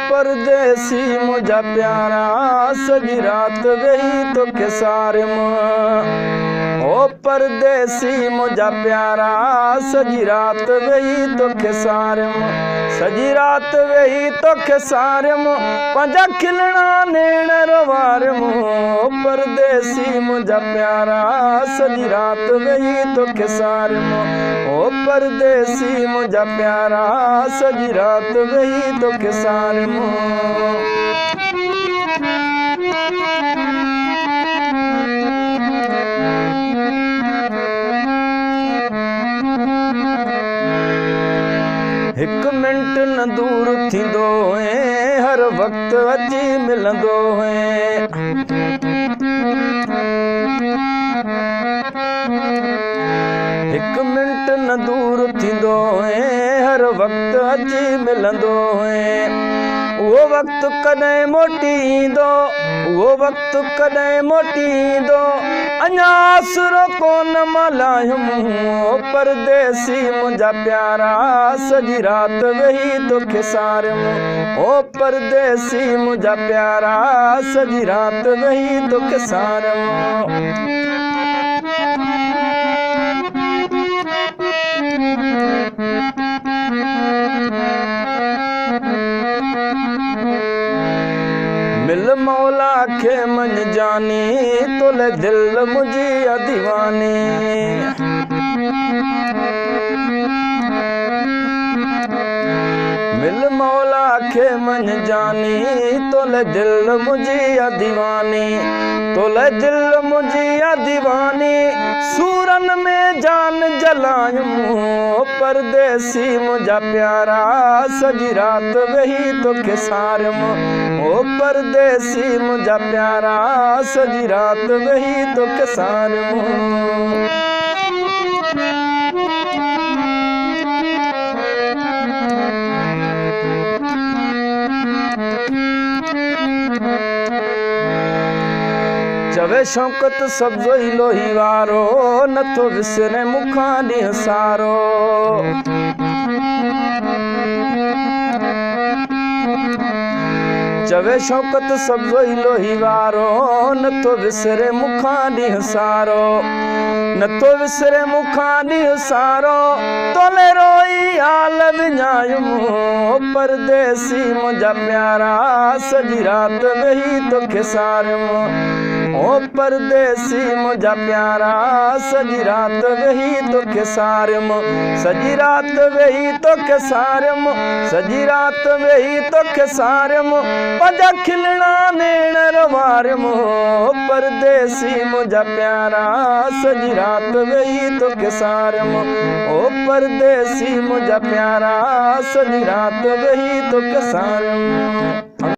परदेसी मुझा प्यारा सजी रात वेही तोखे सारियमि। ओ परदेसी मुझा प्यारा सजी रात वेही तोखे सारियमि। सजी रात वेही तोखे सारियमि पंहिंजा खिलणा नेण रवारियमि। ओ परदेसी मुझा प्यारा सजी रात वेही तोखे सारियमि। ओ परदेसी मुझा प्यारा सजी रात वेही तोखे सारियमि। हिक मिंट न दूर थींदो है हर वक्त अची मिलंदो है। हिक मिंट न दूर थींदो है हर वक्त अची मिलंदो है। वो वक्त कॾहिं मोटी ईंदो, वो वक्त कॾहिं मोटी ईंदो, अञा आसरो कोन मल्हायुमि। ओ परदेसी मुंहिंजा प्यारा सजी रात वेही तोखे सारियमि। ओ परदेसी मुंहिंजा प्यारा सजी रात वेही तोखे सारियमि। मिल मौला खे मन जानी तोले दिल मुझी दीवानी। मिल मौला खे मन जानी तोले दिल मुझी दीवानी। तोले दिल मुझी दीवानी सूरन में जान जलायुमि। ओ परदेसी मुझा प्यारा सजी रात वेही तोखे सारियमि। ओ परदेसी मुझा प्यारा सजी रात वेही तोखे सारियमि। चवे शौकत सब्ज़ो ही लोही वारो नथो विसरे मुखां ॾींहुं सारो। चवे शौकत सब्ज़ो ही लोही वारो नथो विसरे मुखां ॾींहुं सारो। नथो विसरे मुखां ॾींहुं सारो तोले रोई हाल विञायुमि। ओ परदेसी मुंहिंजा प्यारा सजी रात वेही तोखे सारियमि। ओ परदेसी मुंहिंजा प्यारा सजी रात वेही तोखे सारियमि। सजी रात वेही तोखे सारियमि। सजी रात वेही तोखे सारियमि पंहिंजा खिलणा नेण रवारियमि। ओ परदेसी मुंहिंजा प्यारा सजी रात वेही तोखे सारियमि। ओ परदेसी मुंहिंजा प्यारा सजी रात वेही तोखे सारियमि।